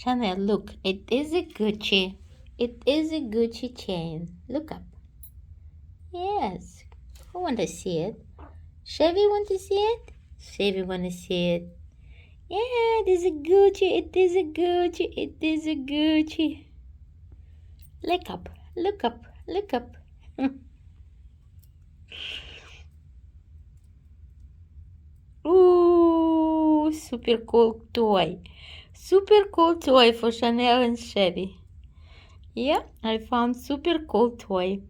Chanel, look, it is a Gucci. It is a Gucci chain. Look up. Yes. Who want to see it? Chevy want to see it? Chevy want to see it. Yeah, it is a Gucci. It is a Gucci. It is a Gucci. Look up. Look up. Look up. Ooh, super cool toy. Super cool toy for Chanel and Chevy. Yeah, I found super cool toy.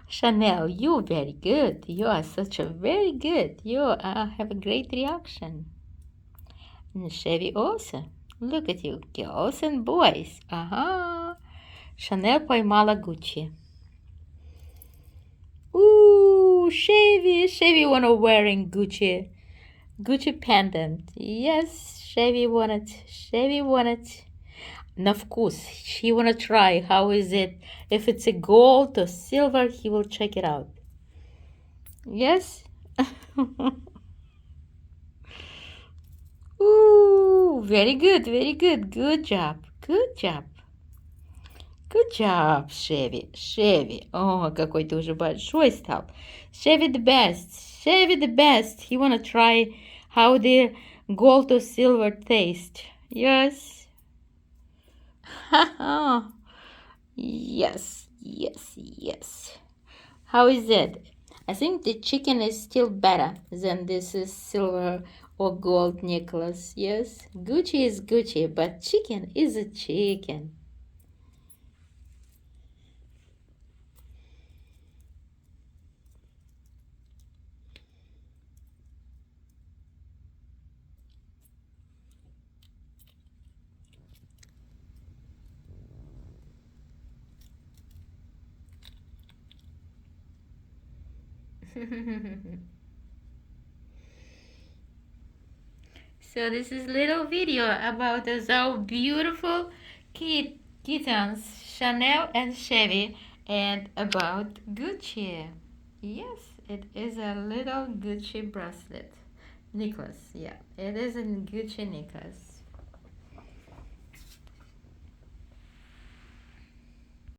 Chanel, you're very good. You are such a very good. You have a great reaction. And Chevy also. Look at you, girls and boys. Ага. Chanel поймала Gucci. Ooh, Chevy wanna wearing Gucci. Gucci pendant. Yes, Chevy wanted. Chevy wanted. And of course, she wanna try. How is it? If it's a gold or silver, he will check it out. Yes. Ooh, very good, very good. Good job. Good job. Good job, Chevy. Chevy. О, какой ты уже большой стал. Chevy the best. Chevy the best. He wanna try how the gold or silver taste. Yes. Yes, yes, yes. How is it? I think the chicken is still better than this is silver or gold necklace. Yes, Gucci is Gucci, but chicken is a chicken. So this is little video about our beautiful kittens, Chanel and Chevy, and about Gucci. Yes, it is a little Gucci bracelet. Necklace, yeah. It is a Gucci necklace.